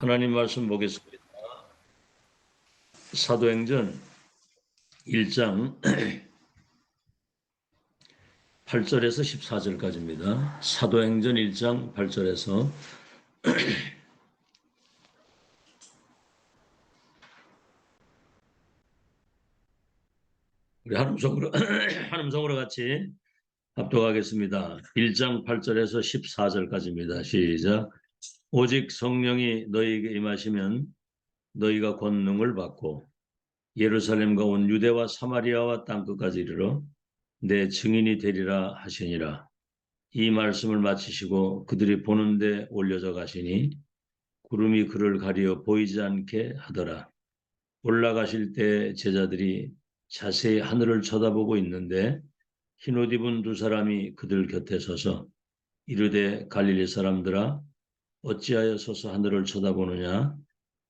하나님 말씀 보겠습니다. 사도행전 1장 8절에서 14절까지입니다. 사도행전 1장 8절에서 우리 한음성으로 같이 합독하겠습니다. 1장 8절에서 14절까지입니다. 시작. 오직 성령이 너희에게 임하시면 너희가 권능을 받고 예루살렘과 온 유대와 사마리아와 땅끝까지 이르러 내 증인이 되리라 하시니라. 이 말씀을 마치시고 그들이 보는데 올려져 가시니 구름이 그를 가리어 보이지 않게 하더라. 올라가실 때 제자들이 자세히 하늘을 쳐다보고 있는데 흰옷 입은 두 사람이 그들 곁에 서서 이르되 갈릴리 사람들아 어찌하여 서서 하늘을 쳐다보느냐.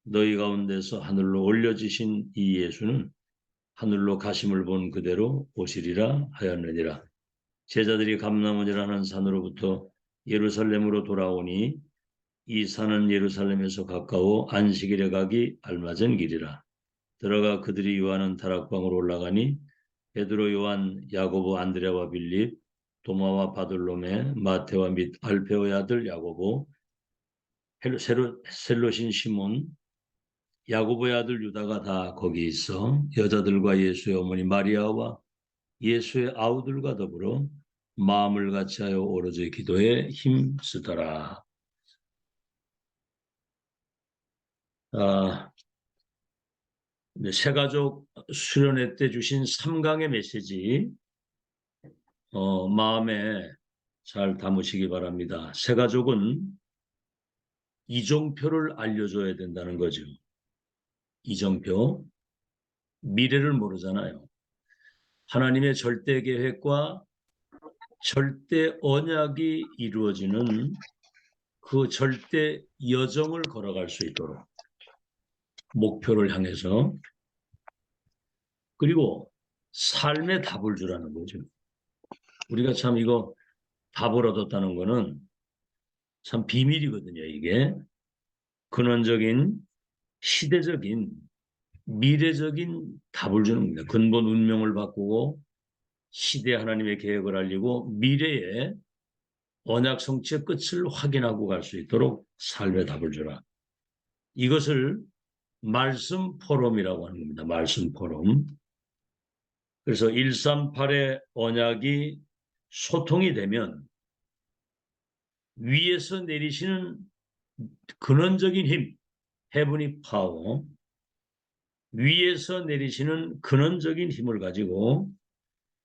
너희 가운데서 하늘로 올려지신 이 예수는 하늘로 가심을 본 그대로 오시리라 하였느니라. 제자들이 감람원이라는 산으로부터 예루살렘으로 돌아오니 이 산은 예루살렘에서 가까워 안식일에 가기 알맞은 길이라. 들어가 그들이 요한은 다락방으로 올라가니 베드로, 요한, 야고보, 안드레와 빌립, 도마와 바돌로메, 마테와 및 알페오의 아들 야고보, 셀롯인 시몬, 야고보의 아들 유다가 다 거기 있어 여자들과 예수의 어머니 마리아와 예수의 아우들과 더불어 마음을 같이하여 오로지 기도에 힘쓰더라. 새가족 수련회 때 주신 3강의 메시지 마음에 잘 담으시기 바랍니다. 새가족은 이정표를 알려줘야 된다는 거죠. 이정표. 미래를 모르잖아요. 하나님의 절대 계획과 절대 언약이 이루어지는 그 절대 여정을 걸어갈 수 있도록 목표를 향해서, 그리고 삶의 답을 주라는 거죠. 우리가 참 이거 답을 얻었다는 거는 참 비밀이거든요. 이게 근원적인 시대적인 미래적인 답을 주는 겁니다. 근본 운명을 바꾸고 시대 하나님의 계획을 알리고 미래의 언약 성취의 끝을 확인하고 갈 수 있도록 삶의 답을 주라. 이것을 말씀 포럼이라고 하는 겁니다. 말씀 포럼. 그래서 138의 언약이 소통이 되면 위에서 내리시는 근원적인 힘, 헤븐리 파워, 위에서 내리시는 근원적인 힘을 가지고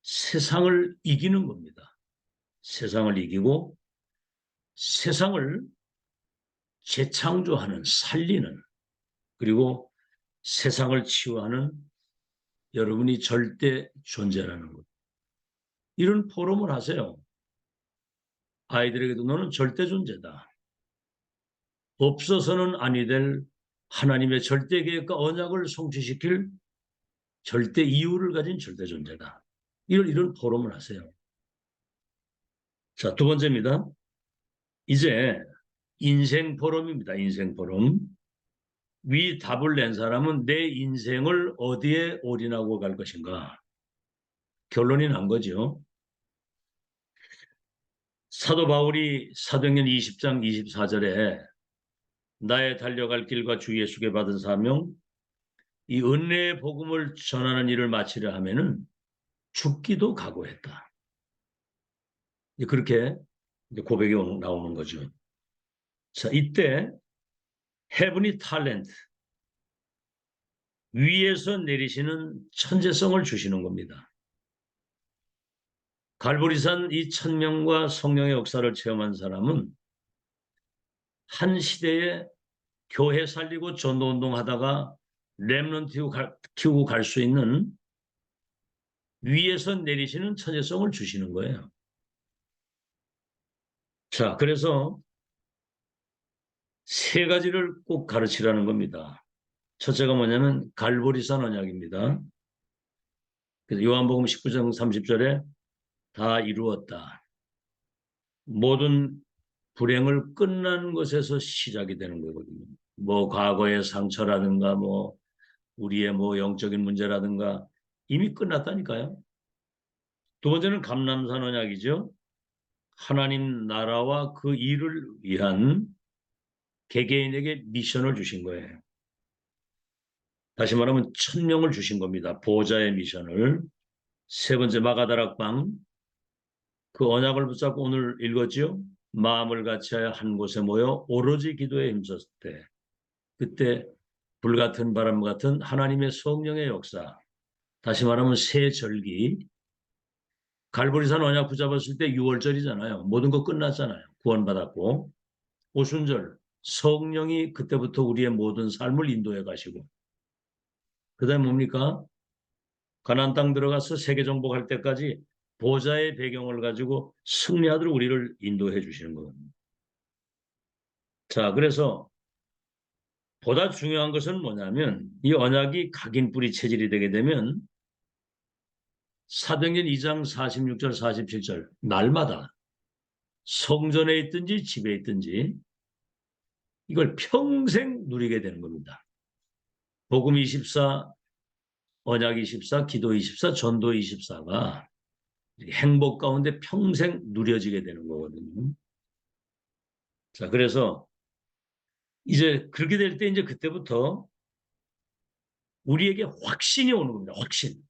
세상을 이기는 겁니다. 세상을 이기고 세상을 재창조하는, 살리는, 그리고 세상을 치유하는 여러분이 절대 존재라는 것. 이런 포럼을 하세요. 아이들에게도 너는 절대 존재다. 없어서는 아니 될 하나님의 절대 계획과 언약을 성취시킬 절대 이유를 가진 절대 존재다. 이런 포럼을 하세요. 자, 두 번째입니다. 이제 인생 포럼입니다. 인생 포럼. 위 답을 낸 사람은 내 인생을 어디에 올인하고 갈 것인가. 결론이 난 거죠. 사도 바울이 사도행전 20장 24절에 나의 달려갈 길과 주 예수께 받은 사명, 이 은혜의 복음을 전하는 일을 마치려 하면은 죽기도 각오했다. 그렇게 고백이 나오는 거죠. 자, 이때 헤븐리 탤런트, 위에서 내리시는 천재성을 주시는 겁니다. 갈보리산 이 천명과 성령의 역사를 체험한 사람은 한 시대에 교회 살리고 전도운동 하다가 렘넌트 키우고 갈 수 있는 위에서 내리시는 천재성을 주시는 거예요. 자, 그래서 세 가지를 꼭 가르치라는 겁니다. 첫째가 뭐냐면 갈보리산 언약입니다. 그래서 요한복음 19장 30절에 다 이루었다. 모든 불행을 끝난 것에서 시작이 되는 거거든요. 뭐 과거의 상처라든가 뭐 우리의 뭐 영적인 문제라든가 이미 끝났다니까요. 두 번째는 감람산 언약이죠. 하나님 나라와 그 일을 위한 개개인에게 미션을 주신 거예요. 다시 말하면 1,000명을 주신 겁니다. 보호자의 미션을. 세 번째 마가다락방 그 언약을 붙잡고 오늘 읽었죠. 마음을 같이하여 한 곳에 모여 오로지 기도에 힘썼을 때 그때 불같은 바람 같은 하나님의 성령의 역사 다시 말하면 새 절기 갈보리산 언약 붙잡았을 때 6월절이잖아요. 모든 거 끝났잖아요. 구원받았고 오순절 성령이 그때부터 우리의 모든 삶을 인도해 가시고 그다음에 뭡니까? 가나안 땅 들어가서 세계 정복할 때까지 보좌의 배경을 가지고 승리하도록 우리를 인도해 주시는 겁니다. 자, 그래서 보다 중요한 것은 뭐냐면 이 언약이 각인뿌리 체질이 되게 되면 사도행전 2장 46절 47절 날마다 성전에 있든지 집에 있든지 이걸 평생 누리게 되는 겁니다. 복음 24, 언약 24, 기도 24, 전도 24가 행복 가운데 평생 누려지게 되는 거거든요. 자, 그래서 이제 그렇게 될 때 이제 그때부터 우리에게 확신이 오는 겁니다. 확신.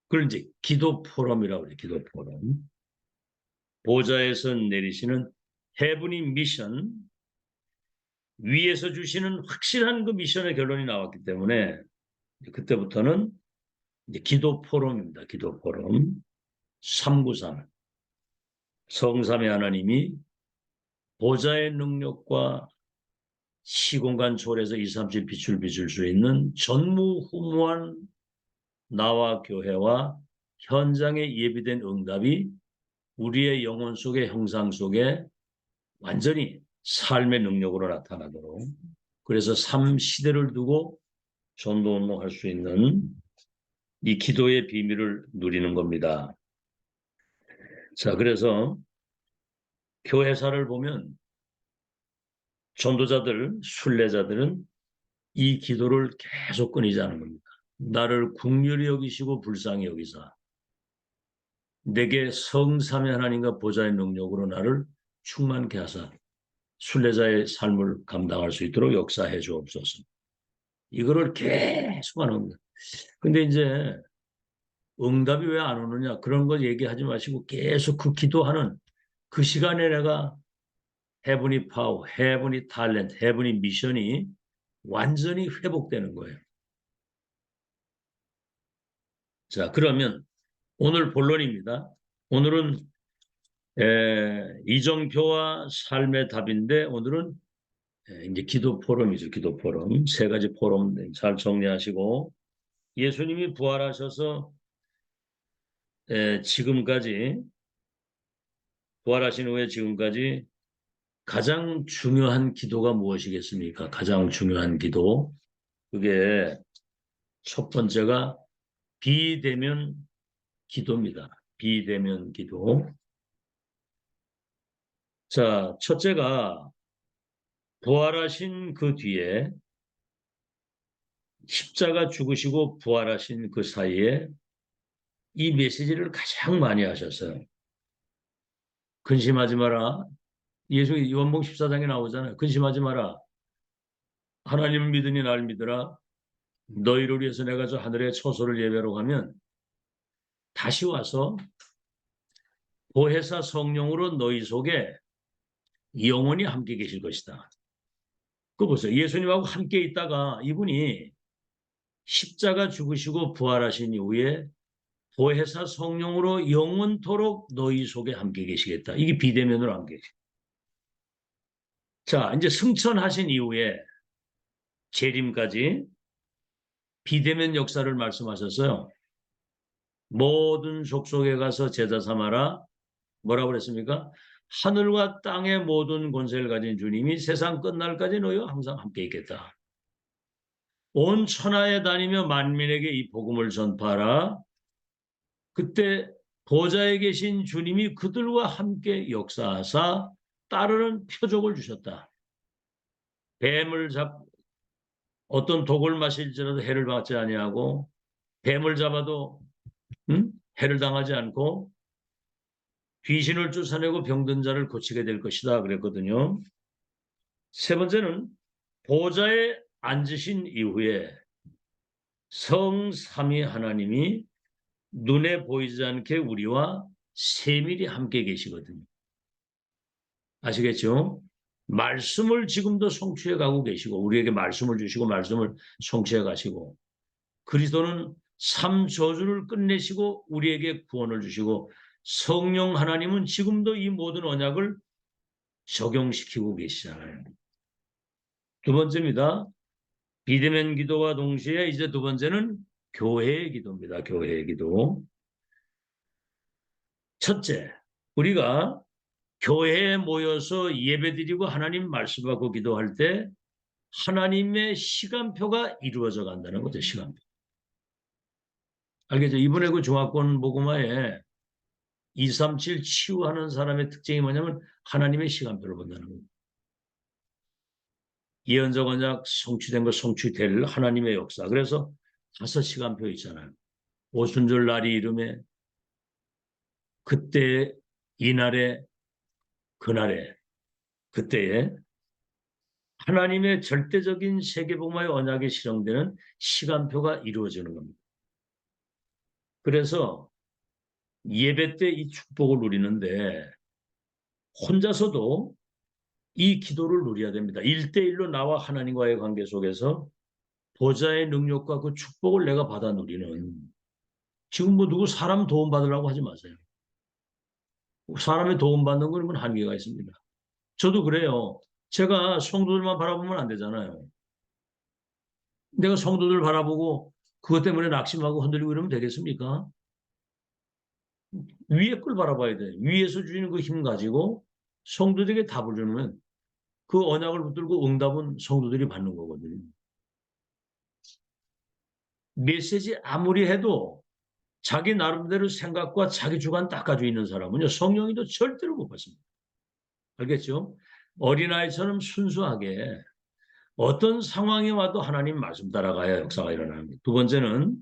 그걸 이제 기도 포럼이라고 해요. 기도 포럼. 보좌에서 내리시는 헤브닝 미션 위에서 주시는 확실한 그 미션의 결론이 나왔기 때문에 그때부터는 이제 기도 포럼입니다. 기도 포럼. 393. 성삼의 하나님이 보좌의 능력과 시공간 초월해서 237 빛을 비출 수 있는 전무후무한 나와 교회와 현장에 예비된 응답이 우리의 영혼 속의 형상 속에 완전히 삶의 능력으로 나타나도록 그래서 삶 시대를 두고 전도 운동할 수 있는 이 기도의 비밀을 누리는 겁니다. 자, 그래서 교회사를 보면 전도자들, 순례자들은 이 기도를 계속 끊이자는 겁니다. 나를 긍휼히 여기시고 불쌍히 여기사 내게 성삼위 하나님과 보좌의 능력으로 나를 충만케 하사 순례자의 삶을 감당할 수 있도록 역사해 주옵소서. 이거를 계속 하는 겁니다. 근데 이제 응답이 왜 안 오느냐 그런 거 얘기하지 마시고 계속 그 기도하는 그 시간에 내가 헤브니 파워, 헤브니 탤런트, 헤브니 미션이 완전히 회복되는 거예요. 자, 그러면 오늘 본론입니다. 오늘은 이정표와 삶의 답인데 오늘은 이제 기도 포럼이죠. 기도 포럼. 세 가지 포럼 잘 정리하시고 예수님이 부활하셔서 지금까지 부활하신 후에 지금까지 가장 중요한 기도가 무엇이겠습니까? 가장 중요한 기도. 그게 첫 번째가 비대면 기도입니다. 비대면 기도. 자, 첫째가 부활하신 그 뒤에 십자가 죽으시고 부활하신 그 사이에 이 메시지를 가장 많이 하셨어요. 근심하지 마라. 예수 요한복음 14장에 나오잖아요. 근심하지 마라. 하나님을 믿으니 날 믿으라. 너희를 위해서 내가 저 하늘의 처소를 예배로 가면 다시 와서 보혜사 성령으로 너희 속에 영원히 함께 계실 것이다. 그거 보세요. 예수님하고 함께 있다가 이분이 십자가 죽으시고 부활하신 이후에 보혜사 성령으로 영원토록 너희 속에 함께 계시겠다. 이게 비대면으로 함께 계시다. 자, 이제 승천하신 이후에 재림까지 비대면 역사를 말씀하셨어요. 모든 족속에 가서 제자 삼아라. 뭐라고 그랬습니까? 하늘과 땅의 모든 권세를 가진 주님이 세상 끝날까지 너희와 항상 함께 있겠다. 온 천하에 다니며 만민에게 이 복음을 전파하라. 그때 보좌에 계신 주님이 그들과 함께 역사하사 따르는 표적을 주셨다. 뱀을 어떤 독을 마실지라도 해를 받지 아니하고 뱀을 잡아도 해를 당하지 않고 귀신을 쫓아내고 병든 자를 고치게 될 것이다 그랬거든요. 세 번째는 보좌에 앉으신 이후에 성삼위 하나님이 눈에 보이지 않게 우리와 세밀히 함께 계시거든요. 아시겠죠? 말씀을 지금도 성취해 가고 계시고 우리에게 말씀을 주시고 말씀을 성취해 가시고 그리스도는 삶 저주를 끝내시고 우리에게 구원을 주시고 성령 하나님은 지금도 이 모든 언약을 적용시키고 계시잖아요. 두 번째입니다. 비대면 기도와 동시에 이제 두 번째는 교회의 기도입니다. 교회의 기도. 첫째, 우리가 교회에 모여서 예배드리고 하나님 말씀하고 기도할 때 하나님의 시간표가 이루어져 간다는 거죠. 시간표. 알겠죠? 이번에 그 종합권 복음화에 237 치유하는 사람의 특징이 뭐냐면 하나님의 시간표를 본다는 거예요. 예언적 언약 성취된 거 성취될 하나님의 역사. 그래서 5시간표 있잖아요. 오순절 날이 이름에 그때 이날에 그날에 그때에 하나님의 절대적인 세계복음화의 언약이 실현되는 시간표가 이루어지는 겁니다. 그래서 예배 때 이 축복을 누리는데 혼자서도 이 기도를 누려야 됩니다. 1대1로 나와 하나님과의 관계 속에서 보좌의 능력과 그 축복을 내가 받아 누리는 지금 뭐 누구 사람 도움 받으라고 하지 마세요. 사람의 도움 받는 건 한계가 있습니다. 저도 그래요. 제가 성도들만 바라보면 안 되잖아요. 내가 성도들 바라보고 그것 때문에 낙심하고 흔들리고 이러면 되겠습니까? 위에 걸 바라봐야 돼. 위에서 주시는 그 힘 가지고 성도들에게 답을 주면 그 언약을 붙들고 응답은 성도들이 받는 거거든요. 메시지 아무리 해도 자기 나름대로 생각과 자기 주관 닦아져 있는 사람은요, 성령이도 절대로 못 받습니다. 알겠죠? 어린아이처럼 순수하게 어떤 상황이 와도 하나님 말씀 따라가야 역사가 일어납니다. 두 번째는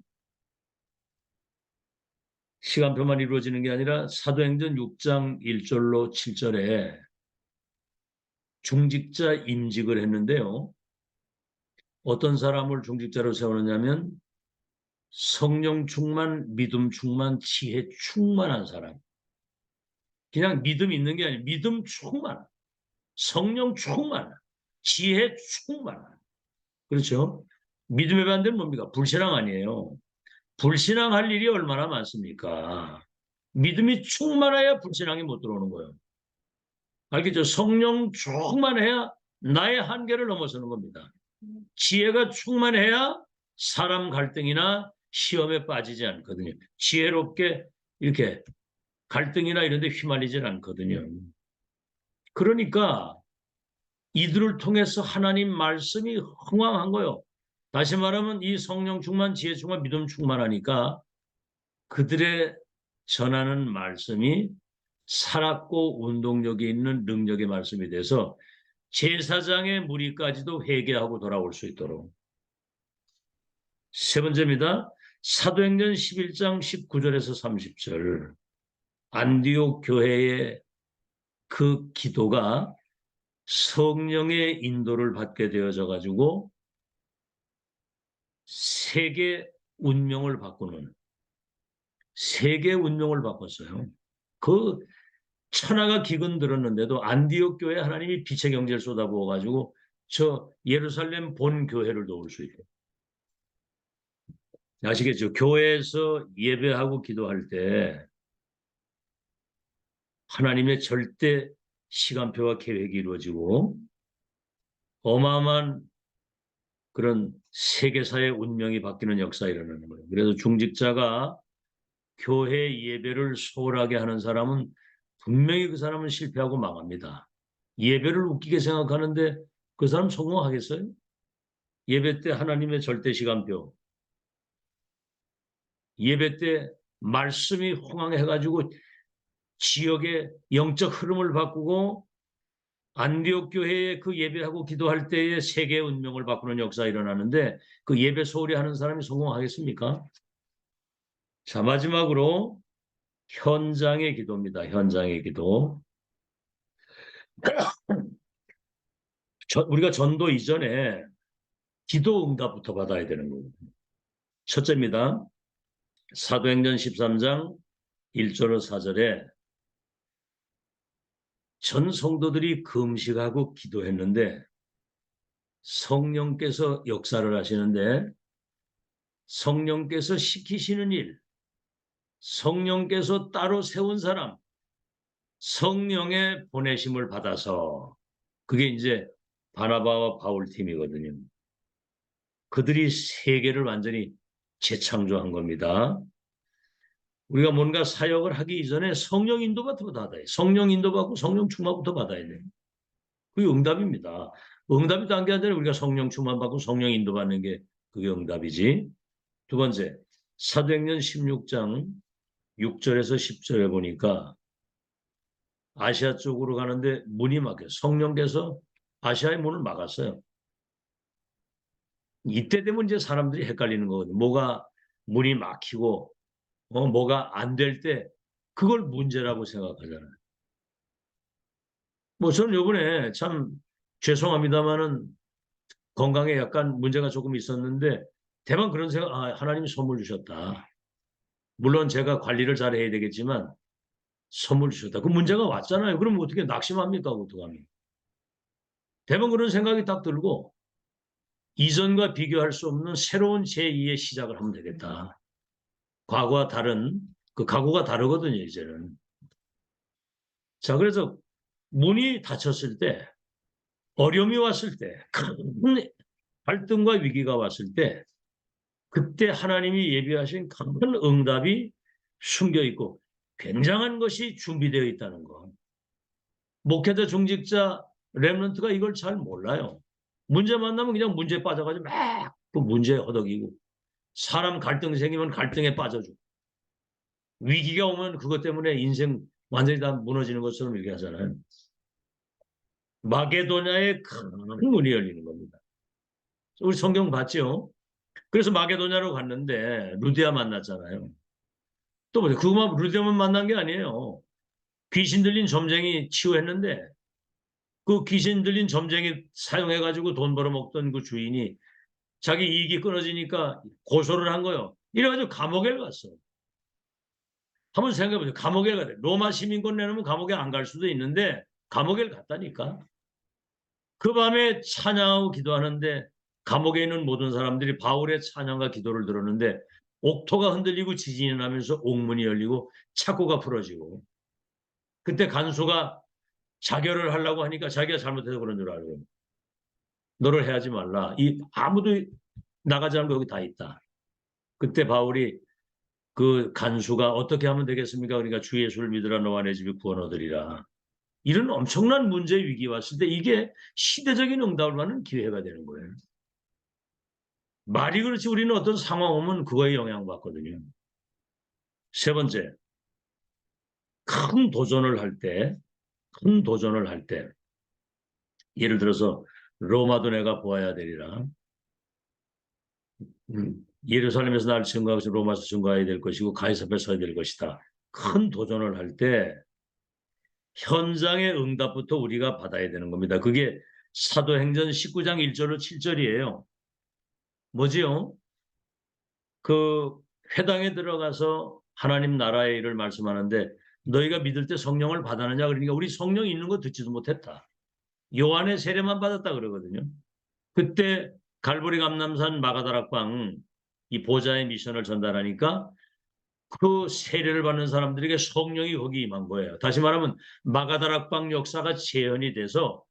시간표만 이루어지는 게 아니라 사도행전 6장 1절로 7절에 중직자 임직을 했는데요. 어떤 사람을 중직자로 세우느냐면 성령 충만, 믿음 충만, 지혜 충만한 사람. 그냥 믿음 있는 게 아니라 믿음 충만, 성령 충만, 지혜 충만. 그렇죠? 믿음의 반대는 뭡니까? 불신앙 아니에요. 불신앙할 일이 얼마나 많습니까? 믿음이 충만해야 불신앙이 못 들어오는 거예요. 알겠죠? 성령 충만해야 나의 한계를 넘어서는 겁니다. 지혜가 충만해야 사람 갈등이나 시험에 빠지지 않거든요. 지혜롭게 이렇게 갈등이나 이런 데 휘말리질 않거든요. 그러니까 이들을 통해서 하나님 말씀이 흥왕한 거예요. 다시 말하면 이 성령 충만, 지혜 충만, 믿음 충만하니까 그들의 전하는 말씀이 살았고 운동력이 있는 능력의 말씀이 돼서 제사장의 무리까지도 회개하고 돌아올 수 있도록. 세 번째입니다. 사도행전 11장 19절에서 30절 안디옥 교회의 그 기도가 성령의 인도를 받게 되어져 가지고 세계 운명을 바꾸는 세계 운명을 바꿨어요. 그 천하가 기근 들었는데도 안디옥 교회 하나님이 빛의 경제를 쏟아부어 가지고 저 예루살렘 본 교회를 도울 수 있어요. 아시겠죠? 교회에서 예배하고 기도할 때 하나님의 절대 시간표와 계획이 이루어지고 어마어마한 그런 세계사의 운명이 바뀌는 역사가 일어나는 거예요. 그래서 중직자가 교회 예배를 소홀하게 하는 사람은 분명히 그 사람은 실패하고 망합니다. 예배를 웃기게 생각하는데 그 사람 성공하겠어요? 예배 때 하나님의 절대 시간표, 예배 때 말씀이 호강해가지고 지역의 영적 흐름을 바꾸고 안디옥 교회에 그 예배하고 기도할 때에 세계 운명을 바꾸는 역사가 일어나는데 그 예배 소홀히 하는 사람이 성공하겠습니까? 자, 마지막으로 현장의 기도입니다. 현장의 기도. 우리가 전도 이전에 기도 응답부터 받아야 되는 거예요. 첫째입니다. 사도행전 13장 1절로 4절에 전 성도들이 금식하고 기도했는데 성령께서 역사를 하시는데 성령께서 시키시는 일, 성령께서 따로 세운 사람, 성령의 보내심을 받아서 그게 이제 바나바와 바울 팀이거든요. 그들이 세계를 완전히 재창조한 겁니다. 우리가 뭔가 사역을 하기 이전에 성령 인도부터 받아야 돼. 성령 인도받고 성령 충만부터 받아야 돼. 그게 응답입니다. 응답이 딴 게 아니라 우리가 성령 충만 받고 성령 인도받는 게 그게 응답이지. 두 번째, 사도행전 16장 6절에서 10절에 보니까 아시아 쪽으로 가는데 문이 막혀요. 성령께서 아시아의 문을 막았어요. 이때 되면 이제 사람들이 헷갈리는 거거든요. 뭐가 문이 막히고 뭐가 안 될 때 그걸 문제라고 생각하잖아요. 뭐 저는 요번에 참 죄송합니다마는 건강에 약간 문제가 조금 있었는데 대만 그런 생각, 하나님이 선물 주셨다. 물론 제가 관리를 잘 해야 되겠지만 선물 주셨다. 그 문제가 왔잖아요. 그럼 어떻게 낙심합니까? 어떡합니까? 대만 그런 생각이 딱 들고 이전과 비교할 수 없는 새로운 제2의 시작을 하면 되겠다. 과거와 다른 그 각오가 다르거든요, 이제는. 자, 그래서 문이 닫혔을 때, 어려움이 왔을 때, 큰 갈등과 위기가 왔을 때, 그때 하나님이 예비하신 큰 응답이 숨겨 있고 굉장한 것이 준비되어 있다는 거. 목회자, 중직자, 렘넌트가 이걸 잘 몰라요. 문제 만나면 그냥 문제에 빠져가지고 막 그 문제에 허덕이고 사람 갈등 생기면 갈등에 빠져주고 위기가 오면 그것 때문에 인생 완전히 다 무너지는 것처럼 얘기하잖아요. 마게도냐의 큰 문이 열리는 겁니다. 우리 성경 봤죠? 그래서 마게도냐로 갔는데 루디아 만났잖아요. 또 뭐죠? 그것만 루디아만 만난 게 아니에요. 귀신 들린 점쟁이 치유했는데 그 귀신 들린 점쟁이 사용해가지고 돈 벌어먹던 그 주인이 자기 이익이 끊어지니까 고소를 한 거예요. 이래가지고 감옥에 갔어. 한번 생각해보세요. 감옥에 가야 돼. 로마 시민권 내놓으면 감옥에 안 갈 수도 있는데 감옥에 갔다니까. 그 밤에 찬양하고 기도하는데 감옥에 있는 모든 사람들이 바울의 찬양과 기도를 들었는데 옥토가 흔들리고 지진이 나면서 옥문이 열리고 착고가 풀어지고 그때 간수가 자결을 하려고 하니까 자기가 잘못해서 그런 줄 알고 너를 해하지 말라. 아무도 나가지 않고 여기 다 있다. 그때 바울이 그 간수가 어떻게 하면 되겠습니까? 그러니까 주 예수를 믿으라 너와 내 집이 구원 얻으리라. 이런 엄청난 문제 위기 왔을 때 이게 시대적인 응답을 받는 기회가 되는 거예요. 말이 그렇지 우리는 어떤 상황 오면 그거에 영향받거든요. 세 번째, 큰 도전을 할 때, 큰 도전을 할 때, 예를 들어서 로마도 내가 보아야 되리라. 예루살렘에서 나를 증거하고 로마에서 증거해야 될 것이고 가이사 앞에 서야 될 것이다. 큰 도전을 할 때 현장의 응답부터 우리가 받아야 되는 겁니다. 그게 사도행전 19장 1절로 7절이에요. 뭐지요? 그 회당에 들어가서 하나님 나라의 일을 말씀하는데 너희가 믿을 때 성령을 받았느냐 그러니까 우리 성령 있는 거 듣지도 못했다. 요한의 세례만 받았다 그러거든요. 그때 갈보리 감람산 마가다락방 이 보좌의 미션을 전달하니까 그 세례를 받는 사람들에게 성령이 거기 임한 거예요. 다시 말하면 마가다락방 역사가 재현이 돼서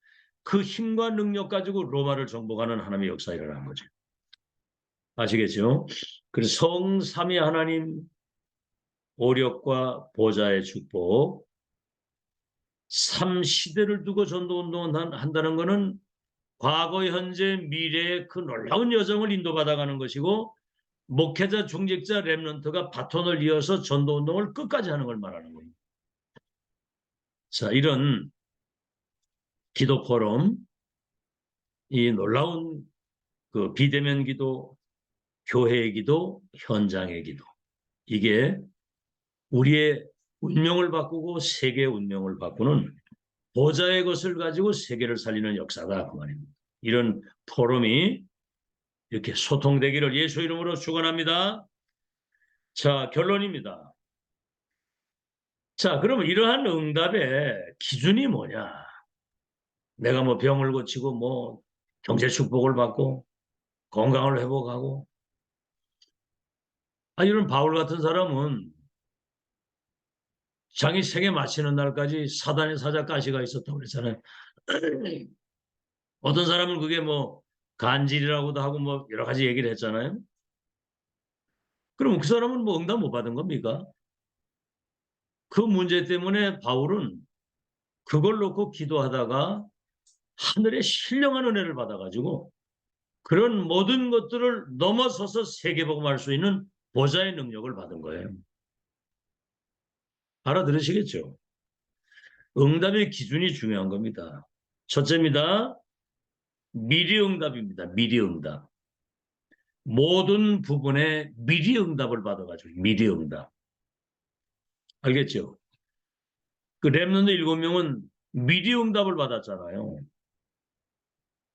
그 힘과 능력 가지고 로마를 정복하는 하나님의 역사가 일어난 거죠. 아시겠죠? 그래서 성삼위 하나님 오력과 보좌의 축복 3시대를 두고 전도운동을 한다는 것은 과거, 현재, 미래의 그 놀라운 여정을 인도받아가는 것이고 목회자, 중직자, 렘넌트가 바톤을 이어서 전도운동을 끝까지 하는 걸 말하는 겁니다. 자, 이런 기도 포럼, 이 놀라운 그 비대면 기도, 교회의 기도, 현장의 기도. 이게 우리의 운명을 바꾸고 세계의 운명을 바꾸는 보좌의 것을 가지고 세계를 살리는 역사다 그 말입니다. 이런 포럼이 이렇게 소통되기를 예수 이름으로 축원합니다. 자, 결론입니다. 자, 그러면 이러한 응답의 기준이 뭐냐? 내가 뭐 병을 고치고 뭐 경제 축복을 받고 건강을 회복하고 이런 바울 같은 사람은 자기 생애 마치는 날까지 사단의 사자 가시가 있었다고 그랬잖아요. 어떤 사람은 그게 뭐 간질이라고도 하고 뭐 여러 가지 얘기를 했잖아요. 그럼 그 사람은 뭐 응답 못 받은 겁니까? 그 문제 때문에 바울은 그걸 놓고 기도하다가 하늘의 신령한 은혜를 받아가지고 그런 모든 것들을 넘어서서 세계복음할 수 있는 보좌의 능력을 받은 거예요. 알아들으시겠죠? 응답의 기준이 중요한 겁니다. 첫째입니다. 미리 응답입니다. 미리 응답. 모든 부분에 미리 응답을 받아가지고 미리 응답. 알겠죠? 그 렘넌트 7명은 미리 응답을 받았잖아요.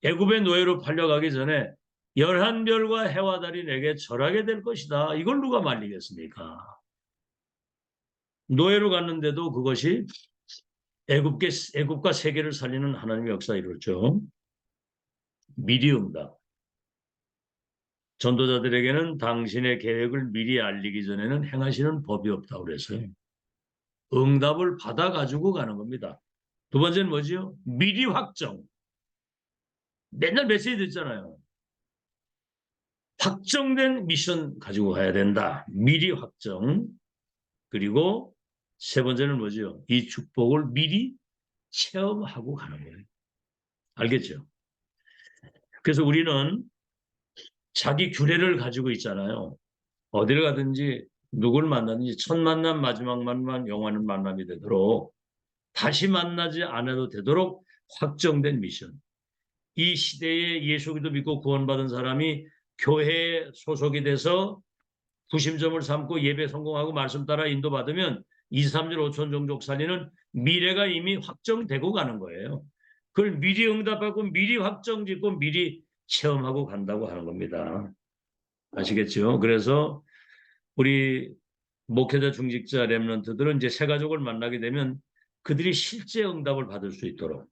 애굽의 노예로 팔려가기 전에 11별과 해와 달이 내게 절하게 될 것이다. 이걸 누가 말리겠습니까? 노예로 갔는데도 그것이 애굽과 세계를 살리는 하나님의 역사 이루었죠. 미리 응답. 전도자들에게는 당신의 계획을 미리 알리기 전에는 행하시는 법이 없다고 그래서요. 응답을 받아가지고 가는 겁니다. 두 번째는 뭐지요? 미리 확정. 맨날 메시지 듣잖아요. 확정된 미션 가지고 가야 된다. 미리 확정. 그리고 세 번째는 뭐죠? 이 축복을 미리 체험하고 가는 거예요. 알겠죠? 그래서 우리는 자기 규례를 가지고 있잖아요. 어디를 가든지 누굴 만나든지 첫 만남 마지막 만남 영원한 만남이 되도록 다시 만나지 않아도 되도록 확정된 미션. 이 시대에 예수 그리스도 믿고 구원받은 사람이 교회에 소속이 돼서 구심점을 삼고 예배 성공하고 말씀 따라 인도받으면 2, 3일 5천 종족 살리는 미래가 이미 확정되고 가는 거예요. 그걸 미리 응답하고 미리 확정 짓고 미리 체험하고 간다고 하는 겁니다. 아시겠죠? 그래서 우리 목회자 중직자 렘넌트들은 이제 새 가족을 만나게 되면 그들이 실제 응답을 받을 수 있도록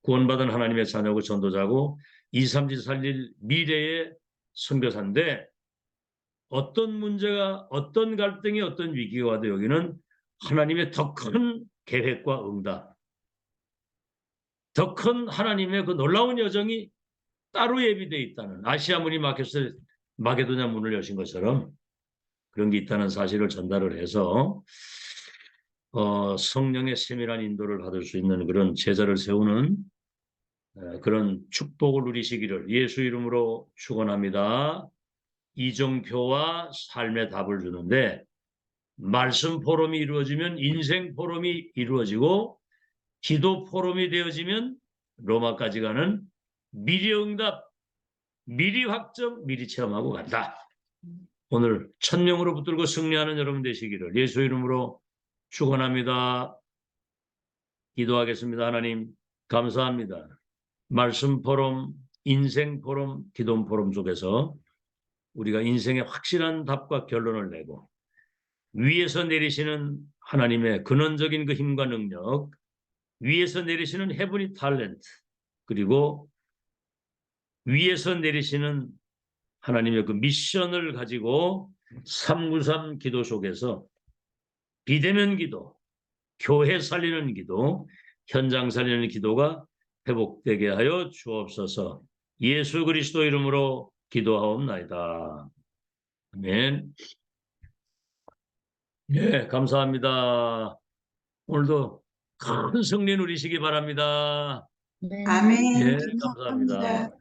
구원받은 하나님의 자녀고 전도자고 2, 3지 살릴 미래의 선교사인데 어떤 문제가 어떤 갈등이 어떤 위기가 와도 여기는 하나님의 더 큰 계획과 응답 더 큰 하나님의 그 놀라운 여정이 따로 예비되어 있다는 아시아 문이 막혔을 마게도냐 문을 여신 것처럼 그런 게 있다는 사실을 전달을 해서 성령의 세밀한 인도를 받을 수 있는 그런 제자를 세우는 그런 축복을 누리시기를 예수 이름으로 축원합니다. 이정표와 삶의 답을 주는데 말씀 포럼이 이루어지면 인생 포럼이 이루어지고 기도 포럼이 되어지면 로마까지 가는 미리 응답, 미리 확정, 미리 체험하고 간다. 오늘 1000명으로 붙들고 승리하는 여러분 되시기를 예수 이름으로 축원합니다. 기도하겠습니다. 하나님 감사합니다. 말씀 포럼, 인생 포럼, 기도 포럼 속에서 우리가 인생의 확실한 답과 결론을 내고 위에서 내리시는 하나님의 근원적인 그 힘과 능력, 위에서 내리시는 헤브리 탤런트, 그리고 위에서 내리시는 하나님의 그 미션을 가지고 393 기도 속에서 비대면 기도, 교회 살리는 기도, 현장 살리는 기도가 회복되게 하여 주옵소서. 예수 그리스도 이름으로 기도하옵나이다. 아멘. 네, 감사합니다. 오늘도 큰 승리 누리시기 바랍니다. 네. 아멘. 예, 감사합니다. 감사합니다.